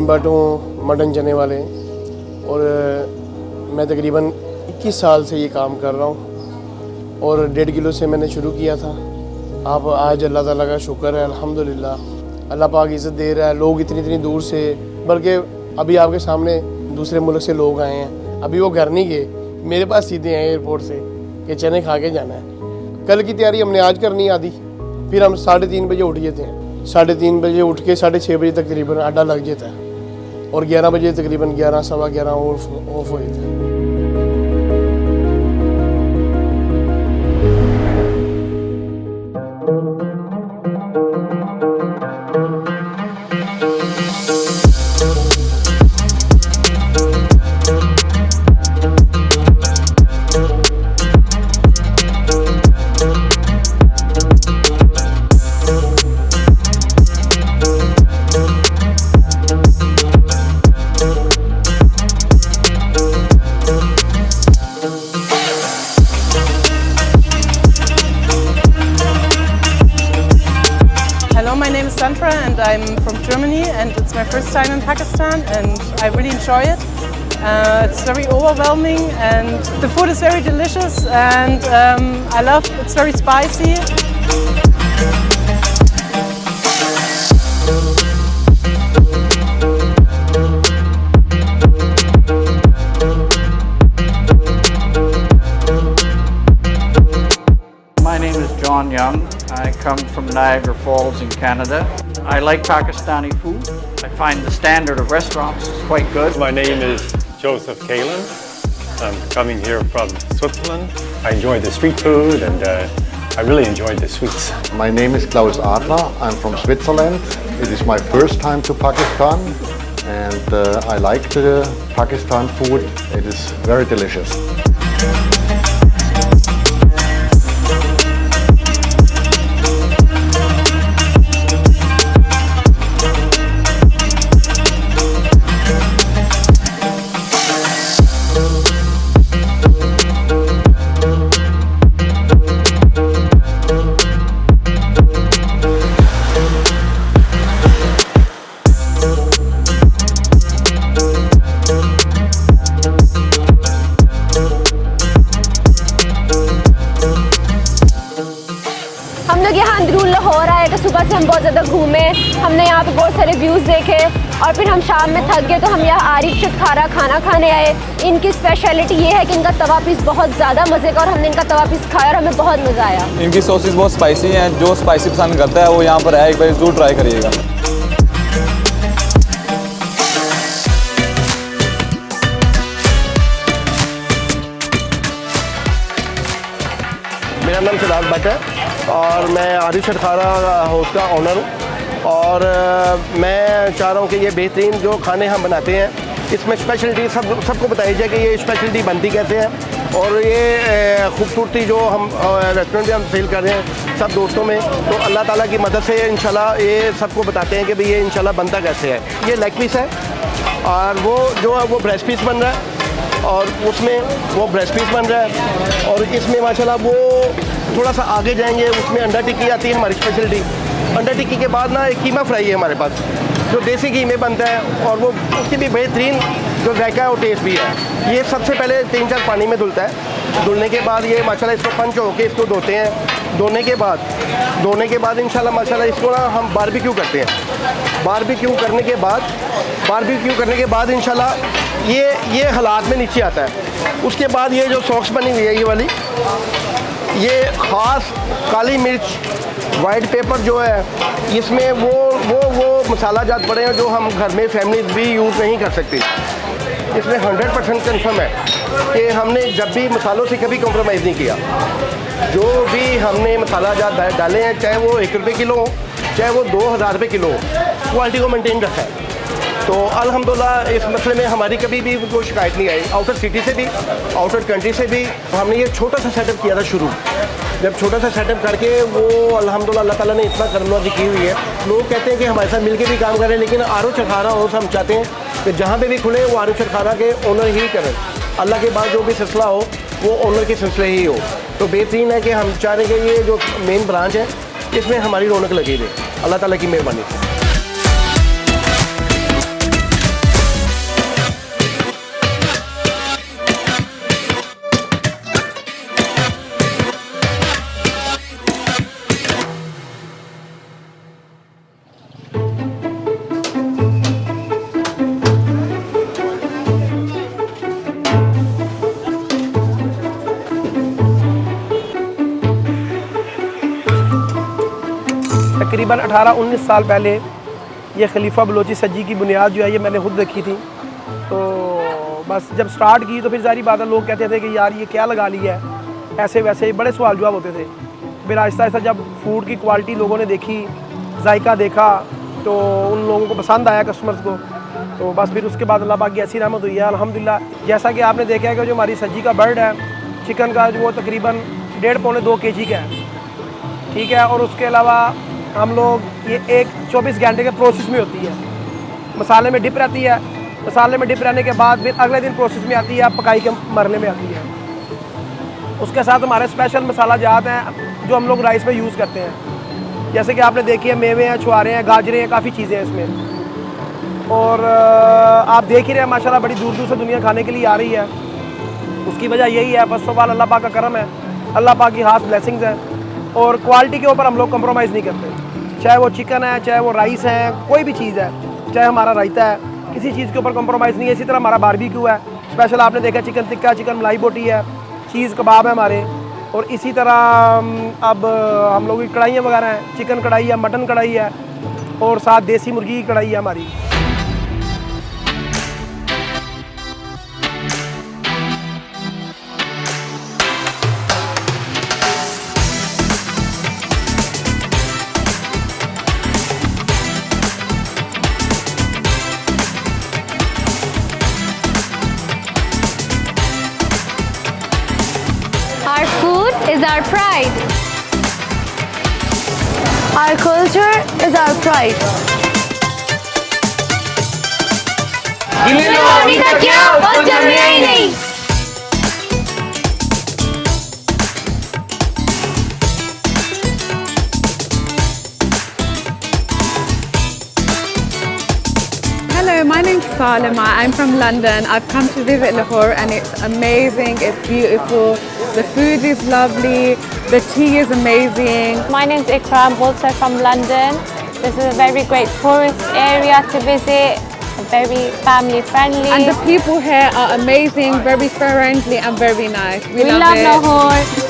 बटू mutton चने वाले, और मैं तकरीबन 21 साल से ये काम कर रहा हूँ और 1.5 किलो से मैंने शुरू किया था। आप आज अल्लाह ताला का शुक्र है, अल्हम्दुलिल्लाह अल्लाह पाक इज़्ज़त दे रहा है। लोग इतनी दूर से, बल्कि अभी आपके सामने दूसरे मुल्क से लोग आए हैं, अभी वो घर नहीं गए, मेरे पास सीधे आए एयरपोर्ट से कि चने खा के जाना है। कल की तैयारी हमने आज करनी आधी, फिर हम 3:30 बजे उठ जाते हैं। 3:30 बजे उठ के 6:30 बजे तक तकरीबन आटा लग जाता है और 11 बजे तकरीबन 11 सवा 11 ऑफ हो जाता है। And I'm from Germany, and it's my first time in Pakistan, and I really enjoy it. It's very overwhelming, and the food is very delicious, and I love it's very spicy. My name is John Young. I come from Niagara Falls in Canada. I like Pakistani food. I find the standard of restaurants is quite good. My name is Joseph Kalen. I'm coming here from Switzerland. I enjoy the street food and I really enjoy the sweets. My name is Klaus Adler. I'm from Switzerland. It is my first time to Pakistan and I like the Pakistan food. It is very delicious. Lahore आए तो सुबह से हम बहुत ज़्यादा घूमे, हमने यहाँ पे बहुत सारे व्यूज़ देखे और फिर हम शाम में थक गए तो हम यहाँ आरिफ शटखारा खाना खाने आए। इनकी स्पेशलिटी ये है कि इनका तवा पीस बहुत ज़्यादा मज़े का, और हमने इनका तवा पीस खाया और हमें बहुत मज़ा आया। इनकी सॉसेस बहुत स्पाइसी हैं, जो स्पाइसी पसंद करता है वो यहाँ पर है, एक बार ज़रूर ट्राई करिएगा। मेरा नाम शहजाद भट्ट है और मैं आरिफ शटखारा हाउस का ऑनर हूँ और मैं चाह रहा हूँ कि ये बेहतरीन जो खाने हम बनाते हैं इसमें स्पेशलिटी सबको बताई जाए कि ये स्पेशलिटी बनती कैसे है, और ये खूबसूरती जो हम रेस्टोरेंट में हम सेल कर रहे हैं सब दोस्तों में, तो अल्लाह ताला की मदद से इंशाल्लाह ये सबको बताते हैं कि भाई ये इंशाल्लाह बनता कैसे है। ये लेग पीस है और वो जो है वो ब्रेस्ट पीस बन रहा है और उसमें वो ब्रेस्ट पीस बन रहा है, और इसमें माशाल्लाह वो थोड़ा सा आगे जाएंगे उसमें अंडा टिक्की आती है हमारी स्पेशलिटी। अंडा टिक्की के बाद ना एक कीमा फ्राई है हमारे पास जो देसी घी में बनता है और वो उसकी भी बेहतरीन जो जायका है वो टेस्ट भी है। ये सबसे पहले 3-4 पानी में धुलता है, धुलने के बाद ये माशाल्लाह इसको पंच होके इसको धोते हैं, धोने के बाद इंशाल्लाह माशाल्लाह इसको ना हम बारबेक्यू करते हैं। बारबेक्यू करने के बाद इंशाल्लाह ये हालात में नीचे आता है। उसके बाद ये जो सॉस बनी हुई है ये वाली, ये ख़ास काली मिर्च वाइट पेपर जो है इसमें वो मसाला जात पड़े हैं जो हम घर में फैमिलीज भी यूज़ नहीं कर सकती। इसमें 100% कन्फर्म है कि हमने जब भी मसालों से कभी कॉम्प्रोमाइज़ नहीं किया। जो भी हमने मसाला जात डाले हैं, चाहे वो 1 रुपये किलो हो, चाहे वो 2000 रुपये किलो हो, क्वालिटी को मेंटेन रखा है। तो अल्हम्दुलिल्लाह इस मसले में हमारी कभी भी कोई शिकायत नहीं आई। आउटर सिटी से भी, आउटर कंट्री से भी हमने ये छोटा सा सेटअप किया था शुरू। जब छोटा सा सेटअप करके वो अल्हम्दुलिल्लाह अल्लाह ताला ने इतना करमनवाज़ी की हुई है। लोग कहते हैं कि हमारे साथ मिलके भी काम करें, लेकिन आरो चरखारा हाउस हम चाहते हैं कि जहाँ पे भी खुले वो आरो चरखारा के ओनर ही करें। अल्लाह के बाद जो भी सिलसिला हो वो ओनर के सिलसिले ही हो। तो बेहतरीन है कि हम चाह रहे हैं कि ये जो मेन ब्रांच है इसमें हमारी रौनक लगी रहे, अल्लाह ताला की मेहरबानी से। तकरीबन 18-19 साल पहले ये खलीफा बलोची सज्जी की बुनियाद जो है ये मैंने खुद रखी थी। तो बस जब स्टार्ट की तो फिर सारी बात है, लोग कहते थे कि यार ये क्या लगा लिया है, ऐसे वैसे बड़े सवाल जवाब होते थे। फिर आहिस्ता आहिस्ता जब फूड की क्वालिटी लोगों ने देखी, जायका देखा, तो उन लोगों को पसंद आया कस्टमर्स को। तो बस फिर उसके बाद अल्लाह पाक की ऐसी रहमत हुई है अल्हम्दुलिल्लाह। जैसा कि आपने देखा है कि जो हमारी सज्जी का बर्ड है चिकन का, जो वो तकरीबन 1.5-2 kg का है, ठीक है। और उसके अलावा हम लोग ये एक 24 घंटे के प्रोसेस में होती है, मसाले में डिप रहती है, मसाले में डिप रहने के बाद फिर अगले दिन प्रोसेस में आती है, पकाई के मरने में आती है। उसके साथ हमारे स्पेशल मसाला जात हैं जो हम लोग राइस में यूज़ करते हैं, जैसे कि आपने देखी है मेवे हैं, छुआरे हैं, गाजरें हैं, काफ़ी चीज़ें हैं इसमें। और आप देख ही रहे हैं माशाल्लाह बड़ी दूर दूर से दुनिया खाने के लिए आ रही है। उसकी वजह यही है, फर्स्ट ऑफ ऑल अल्लाह पाक का करम है, अल्लाह पाक की खास ब्लेसिंग्स हैं। और क्वालिटी के ऊपर हम लोग कंप्रोमाइज़ नहीं करते, चाहे वो चिकन है, चाहे वो राइस है, कोई भी चीज़ है, चाहे हमारा रायता है, किसी चीज़ के ऊपर कंप्रोमाइज़ नहीं है। इसी तरह हमारा बारबेक्यू है स्पेशल, आपने देखा चिकन टिक्का, चिकन मलाई बोटी है, चीज़ कबाब है हमारे। और इसी तरह अब हम लोगों की कढ़ाइयाँ वगैरह हैं, चिकन कढ़ाई है, मटन कढ़ाई है, और साथ देसी मुर्गी की कढ़ाई है हमारी। Our food is our pride. Our culture is our pride. गिल्ली लाहौरी का क्या, वो जमना ही नहीं। Hello, my name's Salima. I'm from London. I've come to visit Lahore and it's amazing, it's beautiful. The food is lovely, the tea is amazing. My name's Ikra, I'm also from London. This is a very great tourist area to visit, very family friendly. And the people here are amazing, very friendly and very nice. We love Lahore.